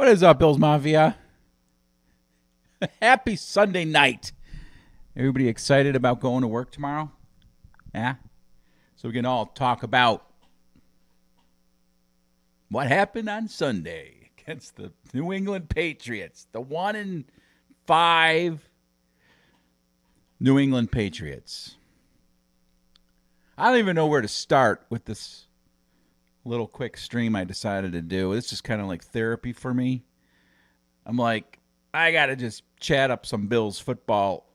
What is up, Bills Mafia? Happy Sunday night. Everybody excited about going to work tomorrow? Yeah? So we can all talk about what happened on Sunday against the New England Patriots. The 1-5 New England Patriots. I don't even know where to start with this little quick stream I decided to do. It's just kind of like therapy for me. I'm like, I got to just chat up some Bills football.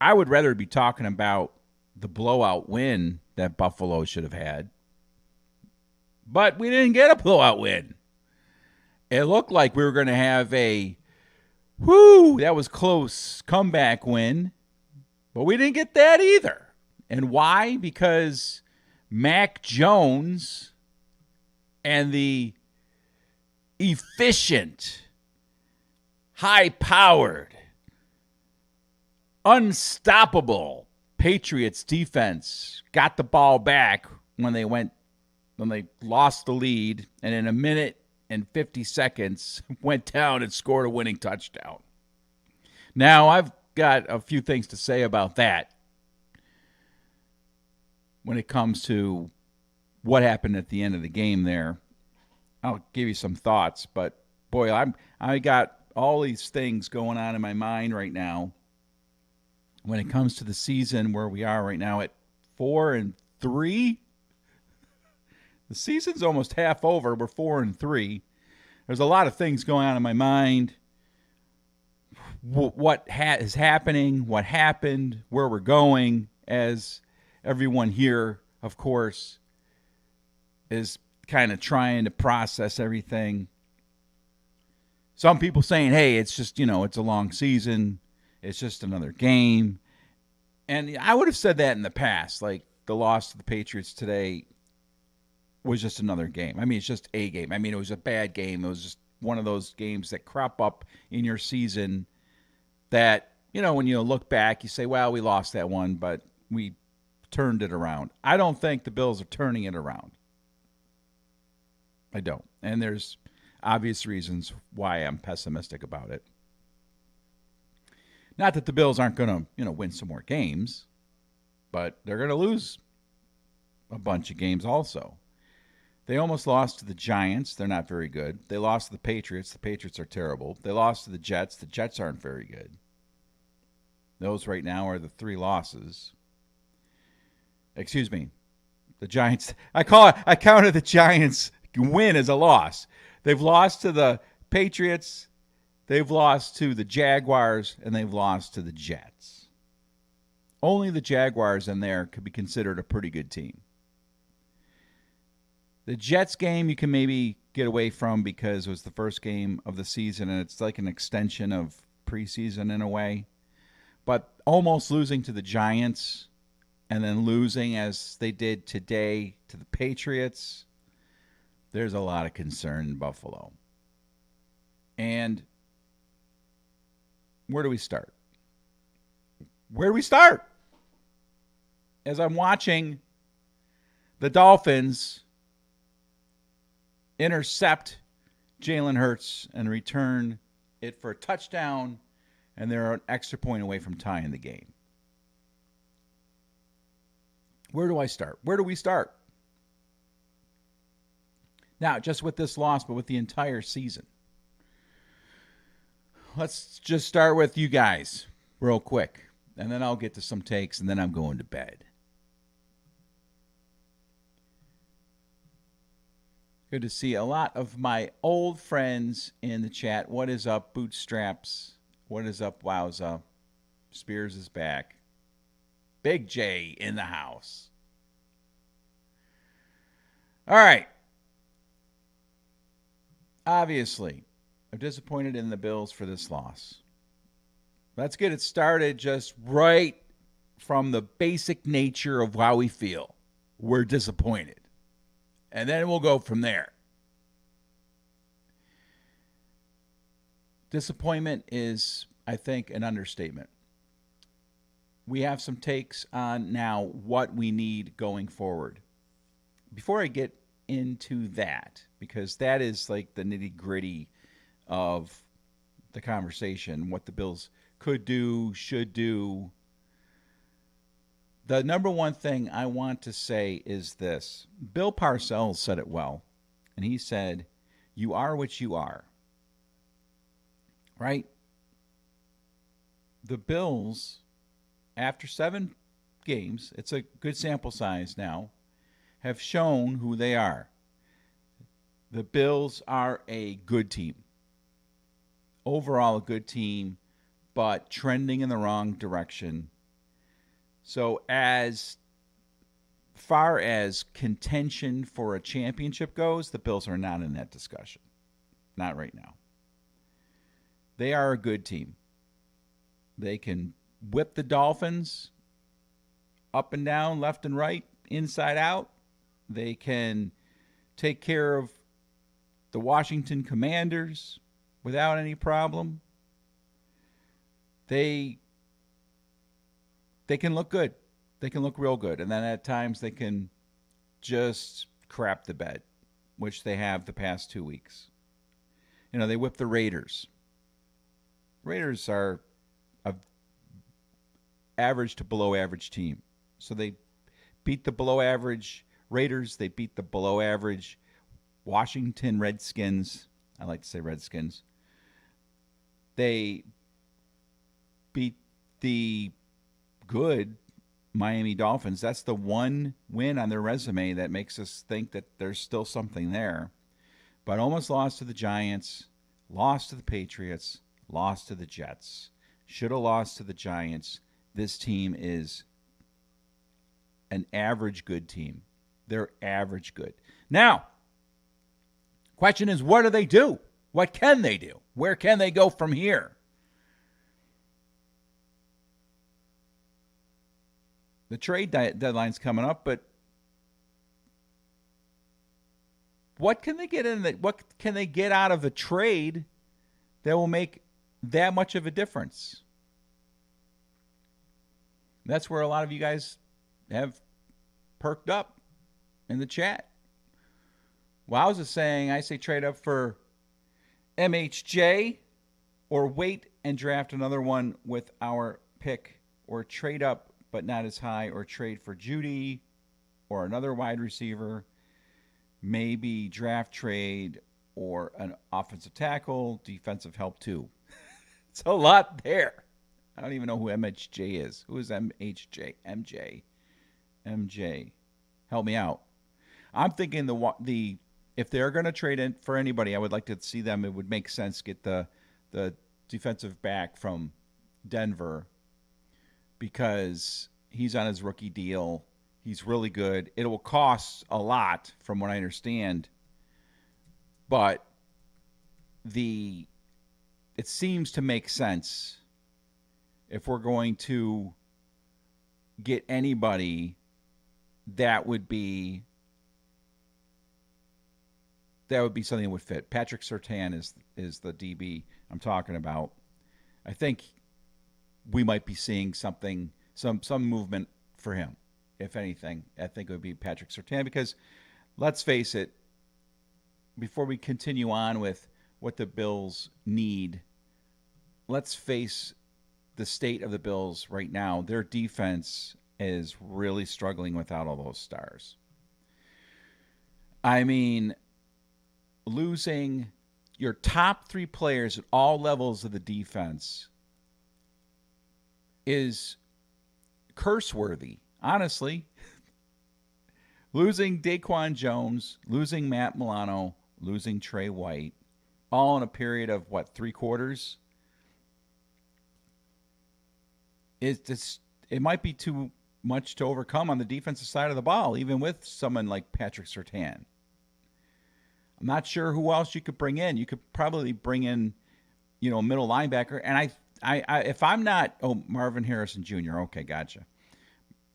I would rather be talking about the blowout win that Buffalo should have had. But we didn't get a blowout win. It looked like we were going to have a, that was close comeback win. But we didn't get that either. And why? Because Mac Jones and the efficient, high-powered, unstoppable Patriots defense got the ball back when they lost the lead, and in a minute and 50 seconds went down and scored a winning touchdown. Now, I've got a few things to say about that when it comes to what happened at the end of the game there. I'll give you some thoughts, but boy, I got all these things going on in my mind right now when it comes to the season where we are right now at 4-3. The season's almost half over. We're 4-3. There's a lot of things going on in my mind. What is happening, what happened, where we're going, as everyone here, of course, is kind of trying to process everything. Some people saying, hey, it's just, it's a long season. It's just another game. And I would have said that in the past. Like, the loss to the Patriots today was just another game. I mean, it's just a game. I mean, it was a bad game. It was just one of those games that crop up in your season that, when you look back, you say, well, we lost that one, but we turned it around. I don't think the Bills are turning it around. I don't. And there's obvious reasons why I'm pessimistic about it. Not that the Bills aren't going to, win some more games, but they're going to lose a bunch of games also. They almost lost to the Giants. They're not very good. They lost to the Patriots. The Patriots are terrible. They lost to the Jets. The Jets aren't very good. Those right now are the three losses. Excuse me. The Giants. I counted the Giants win as a loss. They've lost to the Patriots. They've lost to the Jaguars, and they've lost to the Jets. Only the Jaguars in there could be considered a pretty good team. The Jets game you can maybe get away from because it was the first game of the season, and it's like an extension of preseason in a way. But almost losing to the Giants and then losing as they did today to the Patriots, there's a lot of concern in Buffalo. And where do we start? As I'm watching the Dolphins intercept Jalen Hurts and return it for a touchdown, and they're an extra point away from tying the game. Where do I start? Where do we start? Now, just with this loss, but with the entire season. Let's just start with you guys real quick, and then I'll get to some takes, and then I'm going to bed. Good to see a lot of my old friends in the chat. What is up, Bootstraps? What is up, Wowza? Spears is back. Big J in the house. All right. Obviously, I'm disappointed in the Bills for this loss. Let's get it started just right from the basic nature of how we feel. We're disappointed. And then we'll go from there. Disappointment is, I think, an understatement. We have some takes on now what we need going forward. Before I get into that, because that is like the nitty-gritty of the conversation, what the Bills could do, should do. The number one thing I want to say is this. Bill Parcells said it well, and he said, "You are what you are." Right? The Bills, after 7 games, it's a good sample size now, have shown who they are. The Bills are a good team. Overall, a good team, but trending in the wrong direction. So, as far as contention for a championship goes, the Bills are not in that discussion. Not right now. They are a good team. They can whip the Dolphins up and down, left and right, inside out. They can take care of the Washington Commanders without any problem. They can look good. They can look real good. And then at times they can just crap the bed, which they have the past 2 weeks. You know, they whip the Raiders. Raiders are a average to below average team. So they beat the below average Raiders. They beat the below average Washington Redskins. I like to say Redskins. They beat the good Miami Dolphins. That's the one win on their resume that makes us think that there's still something there. But almost lost to the Giants, lost to the Patriots, lost to the Jets. Should have lost to the Giants. This team is an average good team. They're average good. Now, question is, what do they do? What can they do? Where can they go from here? The trade deadline's coming up, but what can they get in? What can they get out of the trade that will make that much of a difference? That's where a lot of you guys have perked up in the chat. Wowza is saying, I say trade up for MHJ or wait and draft another one with our pick, or trade up but not as high, or trade for Judy or another wide receiver, maybe draft trade or an offensive tackle, defensive help too. It's a lot there. I don't even know who MHJ is. Who is MHJ? MJ. Help me out. I'm thinking the if they're going to trade in for anybody, I would like to see them. It would make sense get the defensive back from Denver, because he's on his rookie deal. He's really good. It will cost a lot, from what I understand, but it seems to make sense if we're going to get anybody. That would be something that would fit. Patrick Surtain is the DB I'm talking about. I think we might be seeing something, some movement for him. If anything, I think it would be Patrick Surtain, because let's face it, before we continue on with what the Bills need, let's face the state of the Bills right now. Their defense is really struggling without all those stars. I mean, losing your top 3 players at all levels of the defense is curse-worthy, honestly. Losing Daquan Jones, losing Matt Milano, losing Trey White, all in a period of, 3 quarters? It might be too much to overcome on the defensive side of the ball, even with someone like Patrick Surtain. I'm not sure who else you could bring in. You could probably bring in, a middle linebacker. And I if I'm not, Marvin Harrison Jr. Okay, gotcha.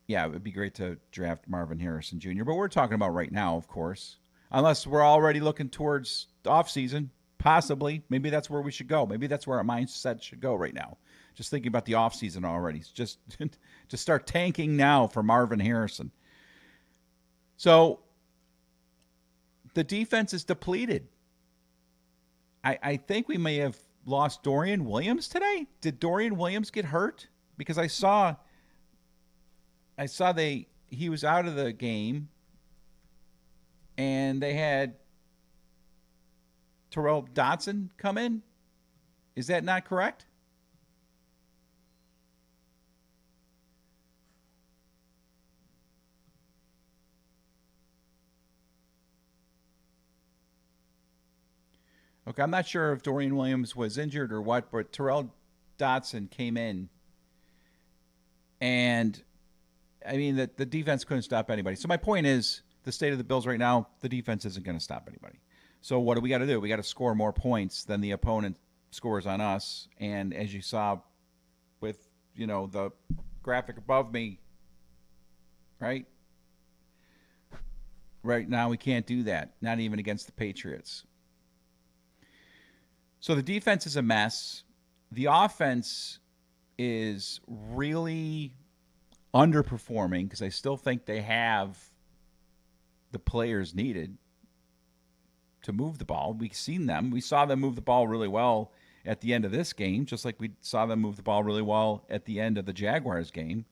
Yeah, it would be great to draft Marvin Harrison Jr. But we're talking about right now, of course. Unless we're already looking towards the offseason, possibly. Maybe that's where we should go. Maybe that's where our mindset should go right now. Just thinking about the offseason already. Just start tanking now for Marvin Harrison. So the defense is depleted. I think we may have lost Dorian Williams today. Did Dorian Williams get hurt? Because I saw he was out of the game, and they had Terrell Dodson come in. Is that not correct? Okay, I'm not sure if Dorian Williams was injured or what, but Terrell Dodson came in, and I mean the defense couldn't stop anybody. So my point is, the state of the Bills right now, the defense isn't going to stop anybody. So what do we got to do? We got to score more points than the opponent scores on us. And as you saw with the graphic above me, right? Right now we can't do that. Not even against the Patriots. So the defense is a mess. The offense is really underperforming because I still think they have the players needed to move the ball. We've seen them. We saw them move the ball really well at the end of this game, just like we saw them move the ball really well at the end of the Jaguars game.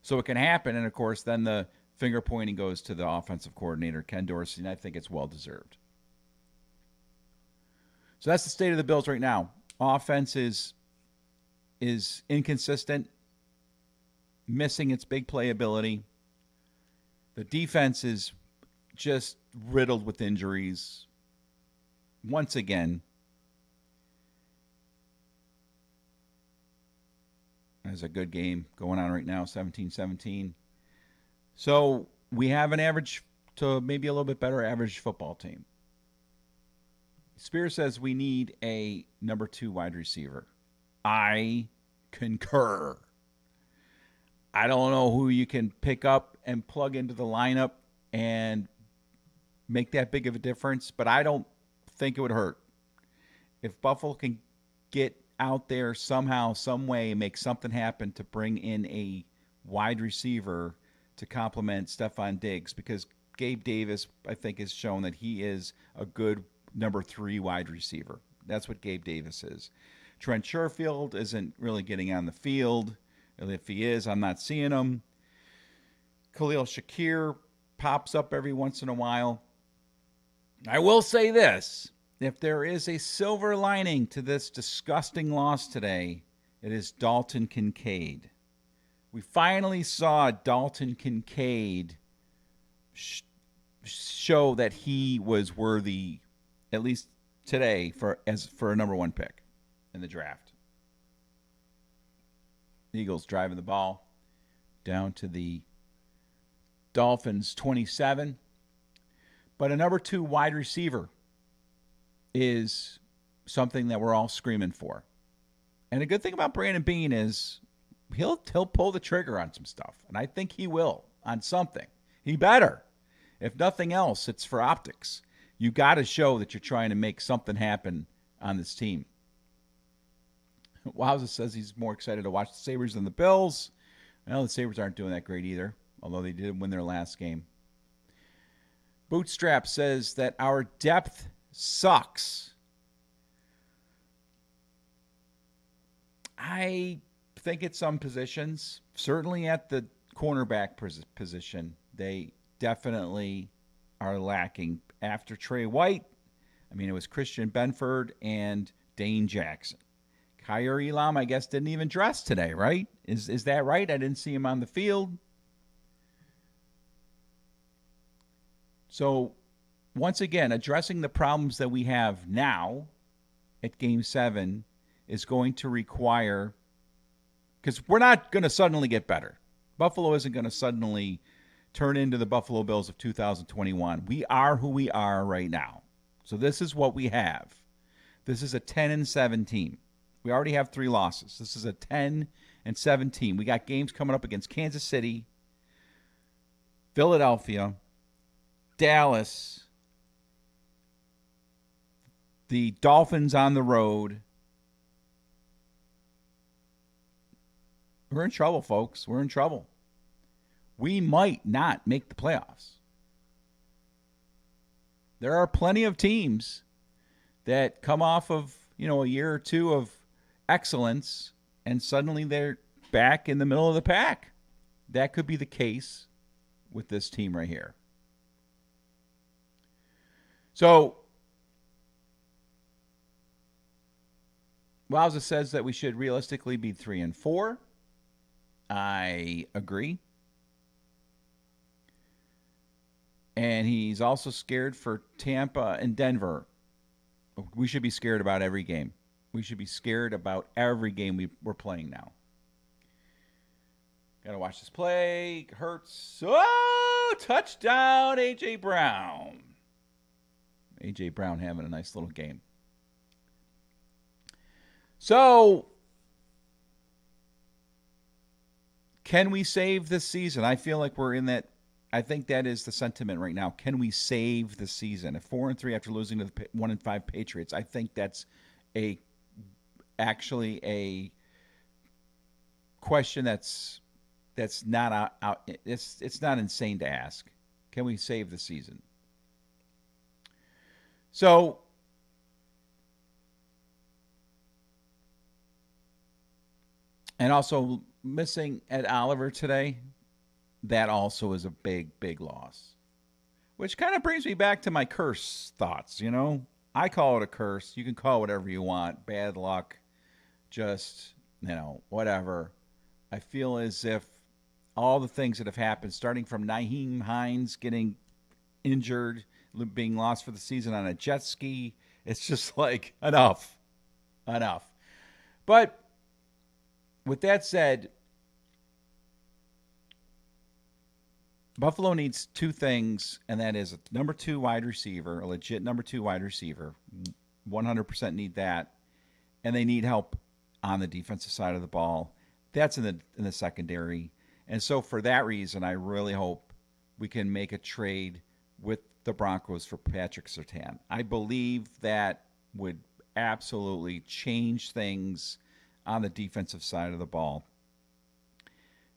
So it can happen. And, of course, then the finger pointing goes to the offensive coordinator, Ken Dorsey, and I think it's well-deserved. So that's the state of the Bills right now. Offense is inconsistent, missing its big playability. The defense is just riddled with injuries. Once again, there's a good game going on right now, 17-17. So we have an average to maybe a little bit better average football team. Spears says we need a number 2 wide receiver. I concur. I don't know who you can pick up and plug into the lineup and make that big of a difference, but I don't think it would hurt. If Buffalo can get out there somehow, some way, make something happen to bring in a wide receiver to complement Stephon Diggs, because Gabe Davis, I think, has shown that he is a good number 3 wide receiver. That's what Gabe Davis is. Trent Sherfield isn't really getting on the field. If he is, I'm not seeing him. Khalil Shakir pops up every once in a while. I will say this. If there is a silver lining to this disgusting loss today, it is Dalton Kincaid. We finally saw Dalton Kincaid show that he was worthy, at least today, for a number 1 pick in the draft. The Eagles driving the ball down to the Dolphins 27. But a number 2 wide receiver is something that we're all screaming for. And the good thing about Brandon Beane is he'll pull the trigger on some stuff. And I think he will on something. He better. If nothing else, it's for optics. You got to show that you're trying to make something happen on this team. Wowza says he's more excited to watch the Sabres than the Bills. Well, the Sabres aren't doing that great either, although they did win their last game. Bootstrap says that our depth sucks. I think at some positions, certainly at the cornerback position, they definitely are lacking. After Trey White, it was Christian Benford and Dane Jackson. Kyer Elam, I guess, didn't even dress today, right? Is that right? I didn't see him on the field. So, once again, addressing the problems that we have now at Game 7 is going to require, because we're not going to suddenly get better. Buffalo isn't going to suddenly turn into the Buffalo Bills of 2021. We are who we are right now. So this is what we have. This is a 10-7 team. We already have 3 losses. This is a 10-7 team. We got games coming up against Kansas City, Philadelphia, Dallas, the Dolphins on the road. We're in trouble, folks. We're in trouble. We might not make the playoffs. There are plenty of teams that come off of, a year or two of excellence and suddenly they're back in the middle of the pack. That could be the case with this team right here. So, Wowza says that we should realistically be 3-4. I agree. And he's also scared for Tampa and Denver. We should be scared about every game. We should be scared about every game we're playing now. Got to watch this play. Hurts. Oh, touchdown, A.J. Brown. A.J. Brown having a nice little game. So, can we save this season? I feel like we're in that. I think that is the sentiment right now. Can we save the season? At 4-3 after losing to the 1-5 Patriots, I think that's actually a question that's not out. It's not insane to ask. Can we save the season? So, and also missing Ed Oliver today. That also is a big, big loss. Which kind of brings me back to my curse thoughts, I call it a curse. You can call it whatever you want. Bad luck. Just, whatever. I feel as if all the things that have happened, starting from Nyheim Hines getting injured, being lost for the season on a jet ski, it's just like, enough. But with that said, Buffalo needs two things, and that is a number 2 wide receiver, a legit number 2 wide receiver. 100% need that. And they need help on the defensive side of the ball. That's in the secondary. And so for that reason, I really hope we can make a trade with the Broncos for Patrick Surtain. I believe that would absolutely change things on the defensive side of the ball.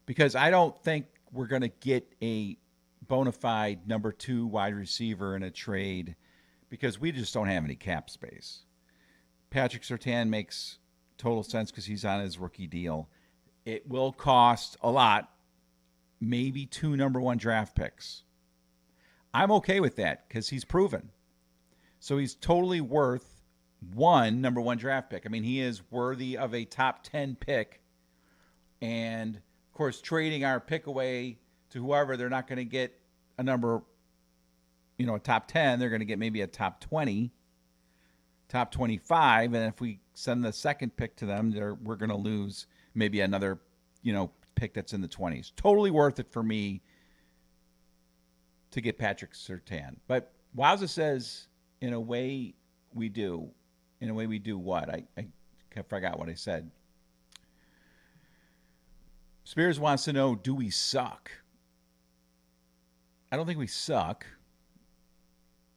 Because I don't think we're going to get a bona fide number 2 wide receiver in a trade because we just don't have any cap space. Patrick Surtain makes total sense because he's on his rookie deal. It will cost a lot, maybe 2 number 1 draft picks. I'm okay with that because he's proven. So he's totally worth 1 number 1 draft pick. I mean, he is worthy of a top 10 pick. And of course, trading our pick away to whoever, they're not going to get a number, a top 10. They're going to get maybe a top 20, top 25. And if we send the second pick to them, we're going to lose maybe another, pick that's in the 20s. Totally worth it for me to get Patrick Surtain. But Wowza says, in a way we do. In a way we do what? I forgot what I said. Spears wants to know, do we suck? I don't think we suck,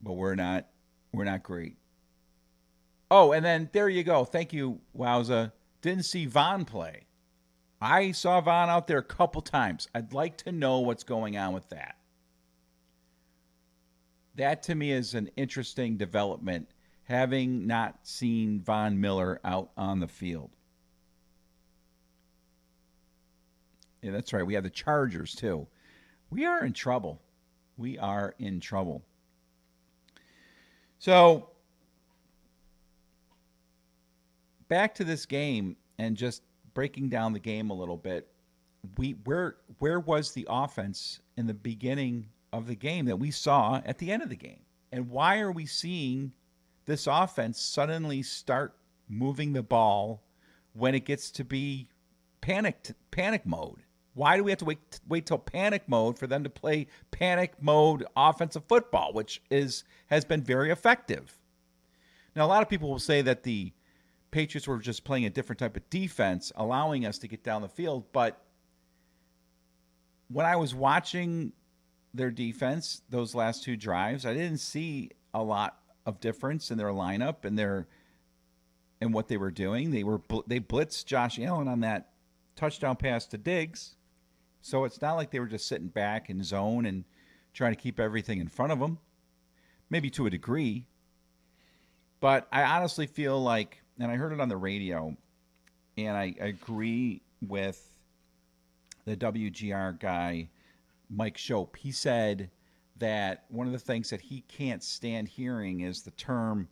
but we're not great. Oh, and then there you go. Thank you, Wowza. Didn't see Von play. I saw Von out there a couple times. I'd like to know what's going on with that. That to me is an interesting development, having not seen Von Miller out on the field. Yeah, that's right. We have the Chargers, too. We are in trouble. So, back to this game and just breaking down the game a little bit. Where was the offense in the beginning of the game that we saw at the end of the game? And why are we seeing this offense suddenly start moving the ball when it gets to be panic mode? Why do we have to wait till panic mode for them to play panic mode offensive football, which has been very effective? Now, a lot of people will say that the Patriots were just playing a different type of defense, allowing us to get down the field. But when I was watching their defense, those last 2 drives, I didn't see a lot of difference in their lineup and what they were doing. They blitzed Josh Allen on that touchdown pass to Diggs. So it's not like they were just sitting back in zone and trying to keep everything in front of them. Maybe to a degree. But I honestly feel like, and I heard it on the radio, and I agree with the WGR guy, Mike Shope. He said that one of the things that he can't stand hearing is the term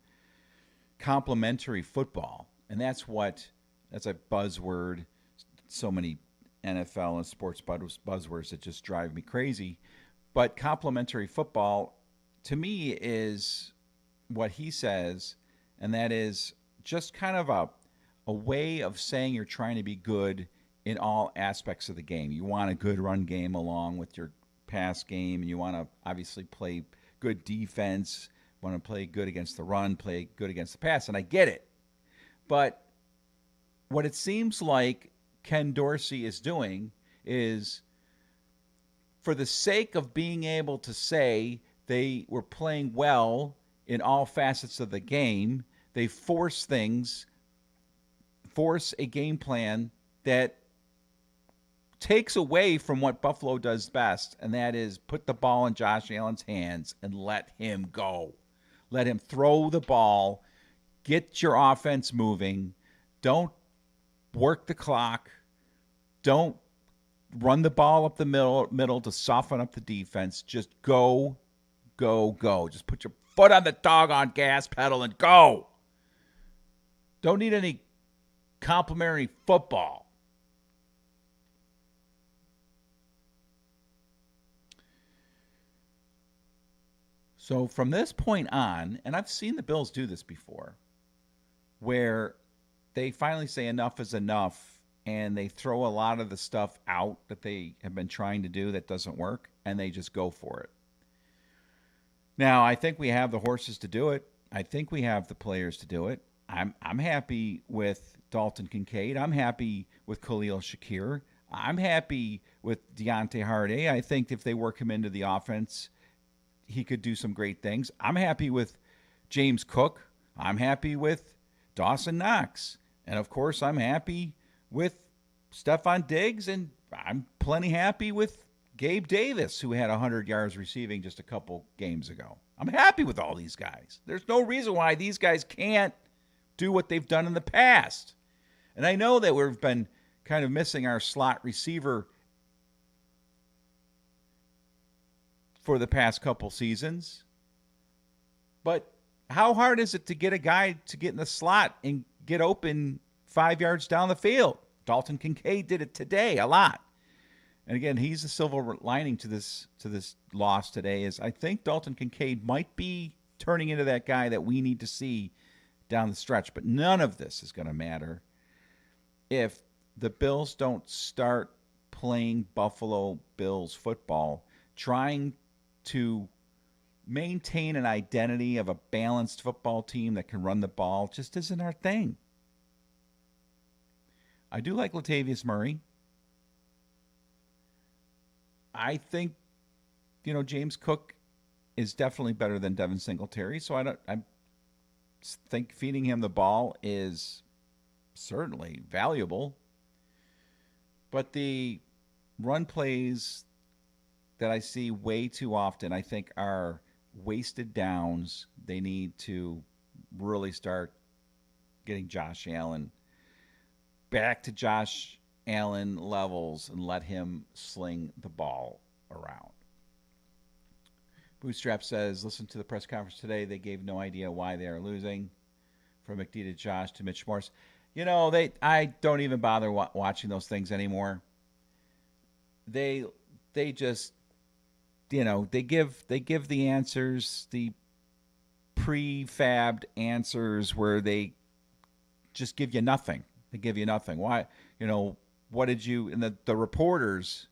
complementary football. And that's a buzzword. So many NFL and sports buzzwords that just drive me crazy. But complementary football, to me, is what he says, and that is just kind of a way of saying you're trying to be good in all aspects of the game. You want a good run game along with your pass game, and you want to obviously play good defense, want to play good against the run, play good against the pass, and I get it. But what it seems like Ken Dorsey is doing is, for the sake of being able to say they were playing well in all facets of the game, they force a game plan that takes away from what Buffalo does best, and that is put the ball in Josh Allen's hands and let him go. Let him throw the ball, get your offense moving. Don't work the clock. Don't run the ball up the middle to soften up the defense. Just go, go, go. Just put your foot on the doggone gas pedal and go. Don't need any complimentary football. So from this point on, and I've seen the Bills do this before, where they finally say enough is enough, and they throw a lot of the stuff out that they have been trying to do that doesn't work, and they just go for it. Now, I think we have the horses to do it. I think we have the players to do it. I'm happy with Dalton Kincaid. I'm happy with Khalil Shakir. I'm happy with Deontay Hardy. I think if they work him into the offense, he could do some great things. I'm happy with James Cook. I'm happy with Dawson Knox. And, of course, I'm happy with Stephon Diggs, and I'm plenty happy with Gabe Davis, who had 100 yards receiving just a couple games ago. I'm happy with all these guys. There's no reason why these guys can't do what they've done in the past. And I know that we've been kind of missing our slot receiver for the past couple seasons. But how hard is it to get a guy to get in the slot and get open 5 yards down the field? Dalton Kincaid did it today a lot. And again, he's the silver lining to this loss today, is I think Dalton Kincaid might be turning into that guy that we need to see down the stretch. But none of this is going to matter if the Bills don't start playing Buffalo Bills football, trying to maintain an identity of a balanced football team that can run the ball. Just isn't our thing. I do like Latavius Murray. I think, James Cook is definitely better than Devin Singletary. So I think feeding him the ball is certainly valuable. But the run plays that I see way too often, I think, are wasted downs. They need to really start getting Josh Allen back to Josh Allen levels and let him sling the ball around. Bootstrap says, listen to the press conference today. They gave no idea why they are losing. From McD to Josh to Mitch Morse. I don't even bother watching those things anymore. They just, they give the answers, the prefabbed answers where they just give you nothing. They give you nothing. Why? What did you? And the reporters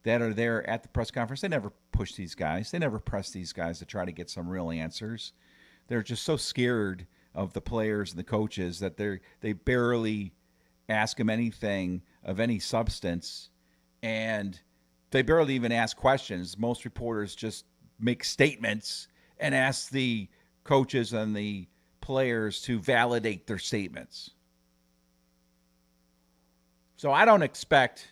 that are there at the press conference, they never push these guys. They never press these guys to try to get some real answers. They're just so scared of the players and the coaches that they barely ask them anything of any substance, and they barely even ask questions. Most reporters just make statements and ask the coaches and the players to validate their statements. So I don't expect.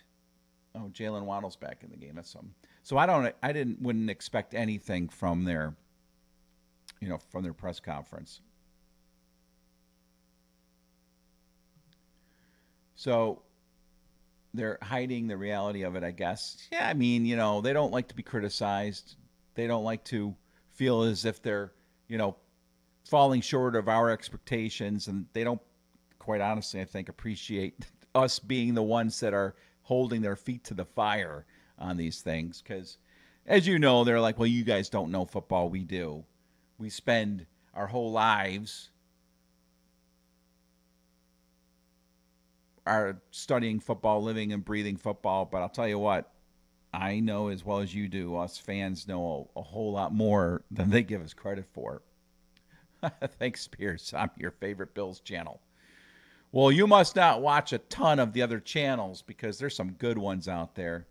Oh, Jalen Waddle's back in the game. That's something. So wouldn't expect anything from their press conference. So they're hiding the reality of it, I guess. Yeah, I mean, they don't like to be criticized. They don't like to feel as if they're, you know, falling short of our expectations, and they don't, quite honestly, I think, appreciate us being the ones that are holding their feet to the fire on these things. Because, as you know, they're like, well, you guys don't know football. We do. We spend our whole lives are studying football, living and breathing football. But I'll tell you what, I know as well as you do, us fans know a whole lot more than they give us credit for. Thanks, Pierce. I'm your favorite Bills channel. Well, you must not watch a ton of the other channels because there's some good ones out there.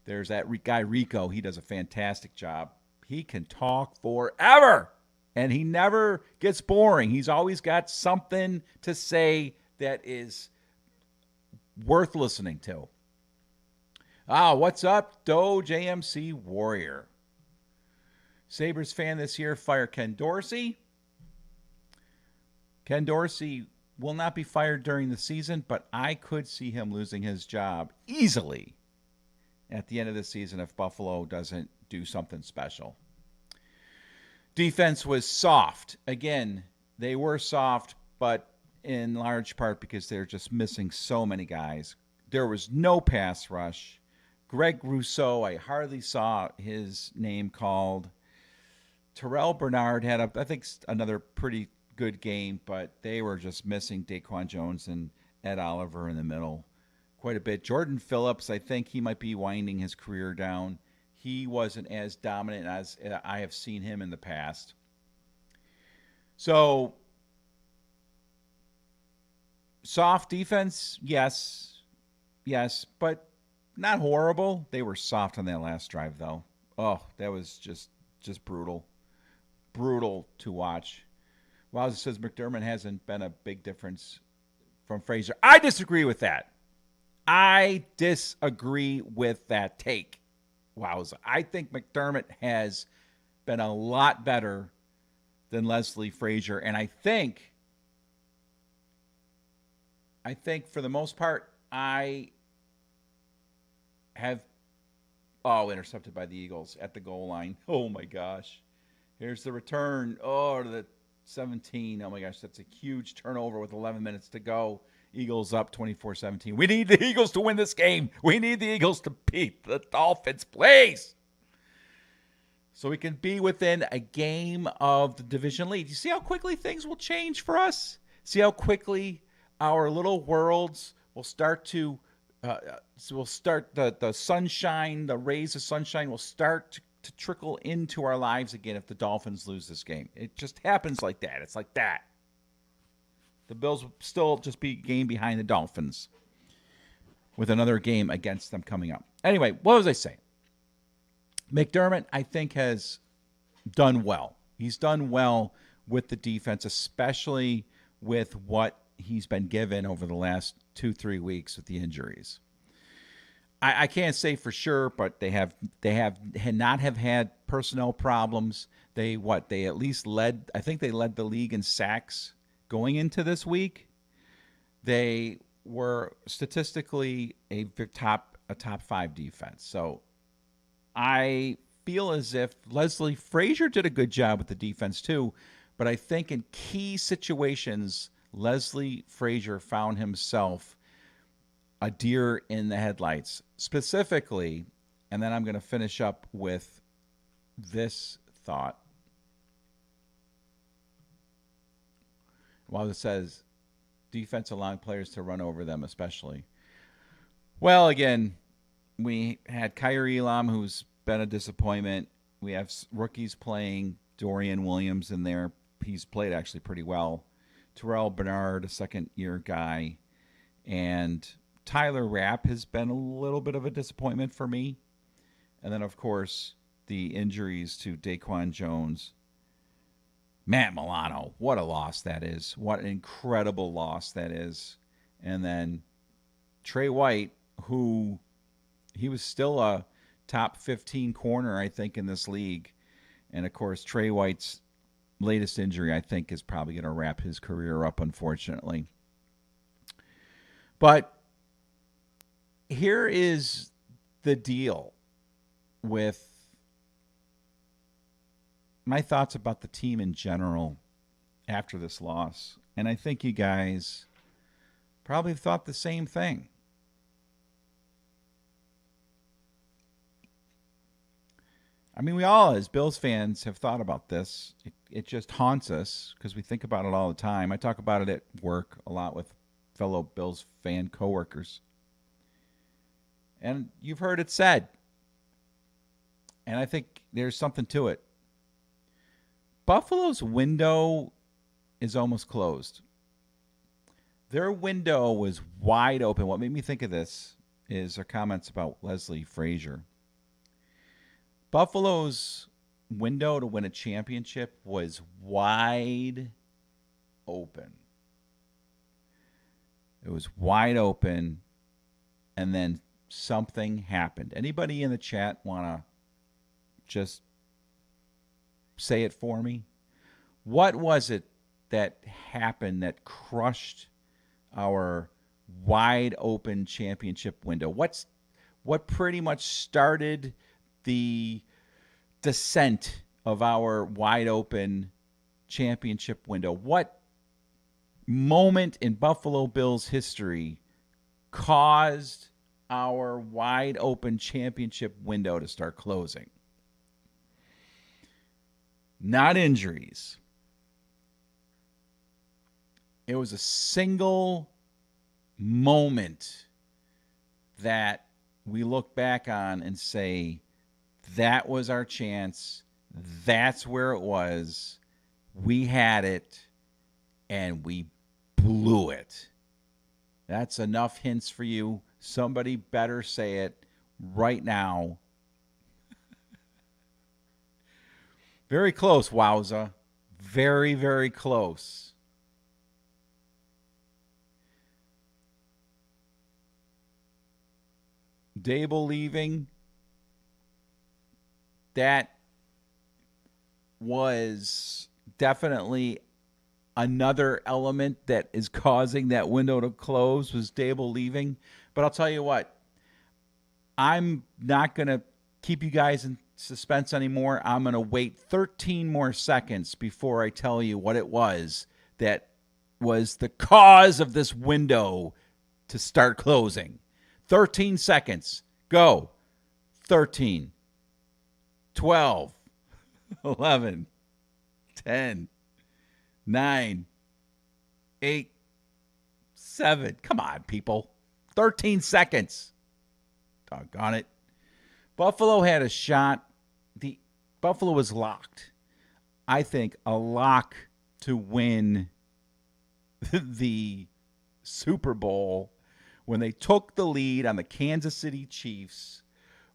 There's that guy Rico. He does a fantastic job. He can talk forever, and he never gets boring. He's always got something to say that is worth listening to. What's up, Doge AMC Warrior? Sabres fan this year, fire Ken Dorsey. Ken Dorsey will not be fired during the season, but I could see him losing his job easily at the end of the season if Buffalo doesn't do something special. Defense was soft. Again, they were soft, but in large part because they're just missing so many guys. There was no pass rush. Greg Rousseau, I hardly saw his name called. Terrell Bernard had, I think, another pretty good game, but they were just missing Daquan Jones and Ed Oliver in the middle quite a bit. Jordan Phillips, I think he might be winding his career down. He wasn't as dominant as I have seen him in the past. So, soft defense, yes, but not horrible. They were soft on that last drive, though. Oh, that was just brutal. Brutal to watch. Wowza says McDermott hasn't been a big difference from Frazier. I disagree with that. I disagree with that take. Wowza. I think McDermott has been a lot better than Leslie Frazier. And I think for the most part, I have intercepted by the Eagles at the goal line. Oh my gosh. Here's the return. To the 17. Oh my gosh, that's a huge turnover with 11 minutes to go. Eagles up 24-17. We need the Eagles to win this game. We need the Eagles to beat the Dolphins, please. So we can be within a game of the division lead. You see how quickly things will change for us? See how quickly our little worlds will start to the sunshine, the rays of sunshine will start to trickle into our lives again if the Dolphins lose this game. It just happens like that. It's like that. The Bills will still just be a game behind the Dolphins with another game against them coming up. Anyway, what was I saying? McDermott, I think, has done well. He's done well with the defense, especially with what he's been given over the last 2-3 weeks with the injuries. I can't say for sure, but they have not have had personnel problems. They at least led. I think they led the league in sacks going into this week. They were statistically a top 5 defense. So I feel as if Leslie Frazier did a good job with the defense too, but I think in key situations, Leslie Frazier found himself a deer in the headlights, specifically, and then I'm going to finish up with this thought. While it says defense allowing players to run over them, especially. Well, again, we had Kyrie Elam, who's been a disappointment. We have rookies playing. Dorian Williams in there. He's played actually pretty well. Terrell Bernard, a second-year guy. And Tyler Rapp has been a little bit of a disappointment for me. And then, of course, the injuries to Daquan Jones. Matt Milano, what a loss that is. What an incredible loss that is. And then Trey White, who he was still a top 15 corner, I think, in this league. And, of course, Trey White's latest injury, I think, is probably going to wrap his career up, unfortunately. But here is the deal with my thoughts about the team in general after this loss. And I think you guys probably thought the same thing. I mean, we all, as Bills fans, have thought about this. It just haunts us because we think about it all the time. I talk about it at work a lot with fellow Bills fan coworkers. And you've heard it said. And I think there's something to it. Buffalo's window is almost closed. Their window was wide open. What made me think of this is their comments about Leslie Frazier. Buffalo's window to win a championship was wide open. It was wide open, and then something happened. Anybody in the chat want to just say it for me? What was it that happened that crushed our wide open championship window? What pretty much started the descent of our wide open championship window? What moment in Buffalo Bills history caused our wide open championship window to start closing? Not injuries. It was a single moment that we look back on and say, that was our chance. That's where it was. We had it, and we blew it. That's enough hints for you. Somebody better say it right now. Very close, wowza. Very, very close. Dable leaving. That was definitely another element that is causing that window to close, was Dable leaving. But I'll tell you what, I'm not going to keep you guys in suspense anymore. I'm going to wait 13 more seconds before I tell you what it was that was the cause of this window to start closing. 13 seconds. Go. 13. 12, 11, 10, 9, 8, 7. Come on, people. 13 seconds. Doggone it. Buffalo had a shot. Buffalo was locked. I think a lock to win the Super Bowl when they took the lead on the Kansas City Chiefs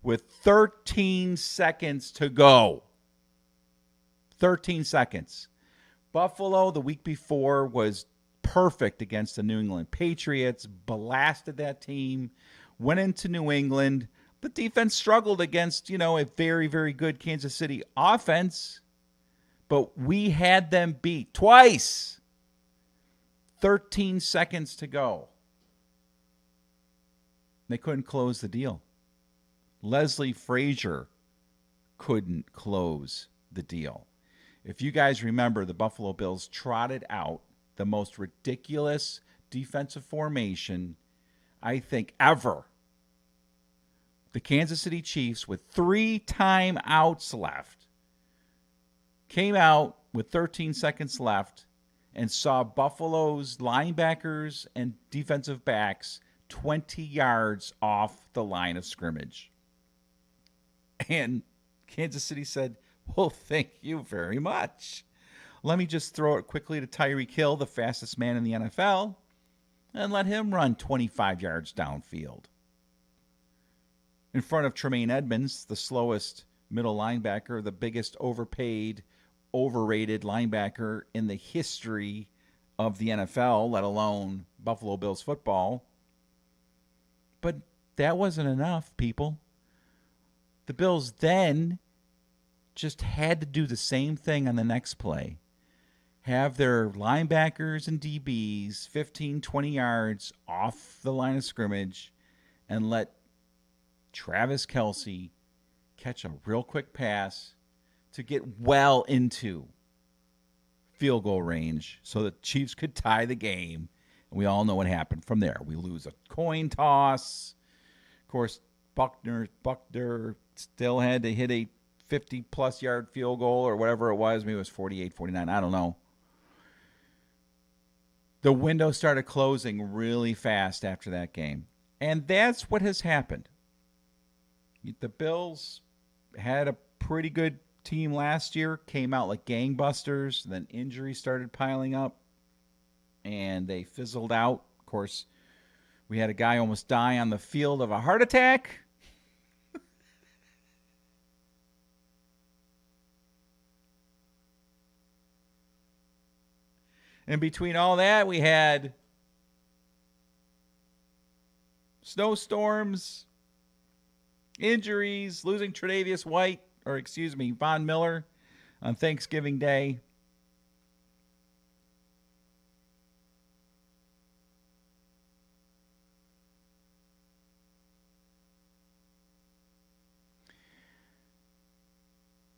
with 13 seconds to go. 13 seconds. Buffalo, the week before, was perfect against the New England Patriots, blasted that team, went into New England. The defense struggled against, a very, very good Kansas City offense, but we had them beat twice. 13 seconds to go. They couldn't close the deal. Leslie Frazier couldn't close the deal. If you guys remember, the Buffalo Bills trotted out the most ridiculous defensive formation, I think, ever. The Kansas City Chiefs, with 3 timeouts left, came out with 13 seconds left and saw Buffalo's linebackers and defensive backs 20 yards off the line of scrimmage. And Kansas City said, well, thank you very much. Let me just throw it quickly to Tyreek Hill, the fastest man in the NFL, and let him run 25 yards downfield. In front of Tremaine Edmonds, the slowest middle linebacker, the biggest overpaid, overrated linebacker in the history of the NFL, let alone Buffalo Bills football. But that wasn't enough, people. The Bills then just had to do the same thing on the next play. have their linebackers and DBs 15, 20 yards off the line of scrimmage and let Travis Kelce catch a real quick pass to get well into field goal range so the Chiefs could tie the game. And we all know what happened from there. We lose a coin toss. Of course, Buckner still had to hit a 50-plus yard field goal or whatever it was. Maybe it was 48, 49. I don't know. The window started closing really fast after that game. And that's what has happened. The Bills had a pretty good team last year, came out like gangbusters, then injuries started piling up, and they fizzled out. Of course, we had a guy almost die on the field of a heart attack. And between all that, we had snowstorms, injuries, losing Von Miller on Thanksgiving Day.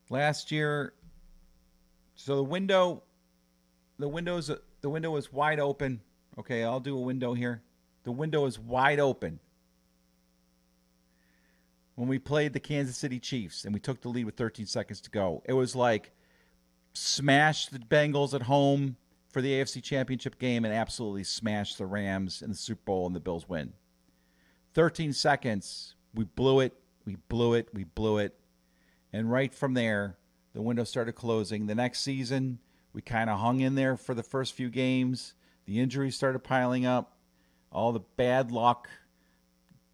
Last year, so the window is wide open. Okay, I'll do a window here. The window is wide open. When we played the Kansas City Chiefs and we took the lead with 13 seconds to go, it was like smash the Bengals at home for the AFC Championship game and absolutely smash the Rams in the Super Bowl and the Bills win. 13 seconds, we blew it. And right from there, the window started closing. The next season, we kind of hung in there for the first few games. The injuries started piling up. All the bad luck.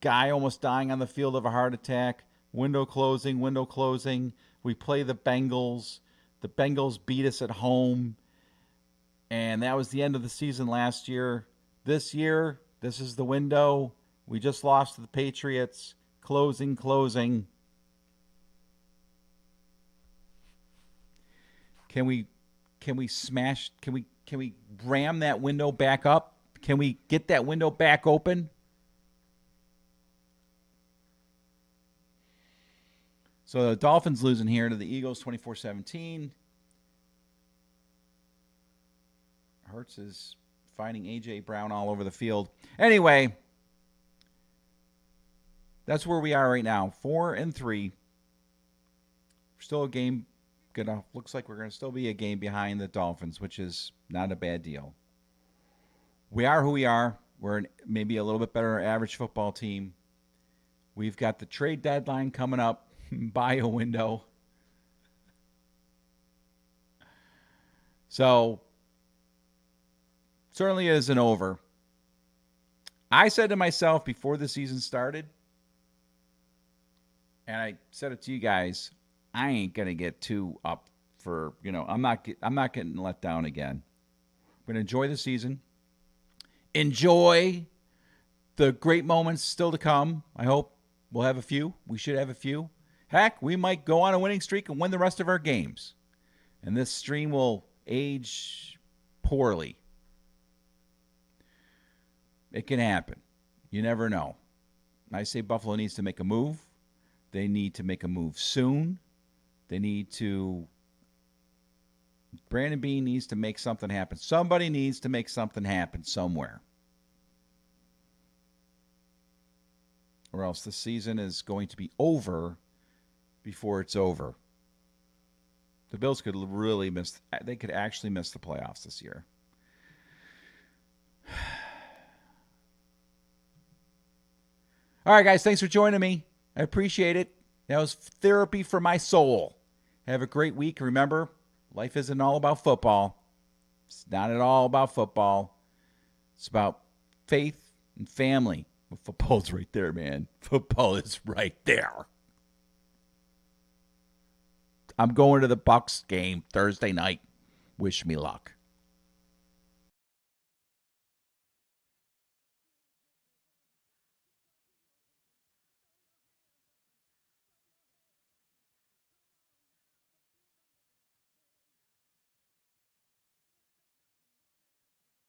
Guy almost dying on the field of a heart attack. Window closing. We play the Bengals. The Bengals beat us at home. And that was the end of the season last year. This year, this is the window. We just lost to the Patriots. Closing. Can we ram that window back up? Can we get that window back open? So the Dolphins losing here to the Eagles 24-17. Hurts is finding A.J. Brown all over the field. Anyway, that's where we are right now. 4-3. We're still a game. Looks like we're going to still be a game behind the Dolphins, which is not a bad deal. We are who we are. We're maybe a little bit better average football team. We've got the trade deadline coming up. Buy a window. So, certainly isn't over. I said to myself before the season started, and I said it to you guys, I ain't going to get too up for, I'm not getting let down again. I'm going to enjoy the season. Enjoy the great moments still to come. I hope we'll have a few. We should have a few. Heck, we might go on a winning streak and win the rest of our games. And this stream will age poorly. It can happen. You never know. I say Buffalo needs to make a move. They need to make a move soon. Brandon Beane needs to make something happen. Somebody needs to make something happen somewhere. Or else the season is going to be over before it's over. The Bills could really actually miss the playoffs this year. All right, guys, thanks for joining me. I appreciate it. That was therapy for my soul. Have a great week. Remember, life isn't all about football. It's not at all about football. It's about faith and family. Well, football's right there, man. Football is right there. I'm going to the Bucs game Thursday night. Wish me luck.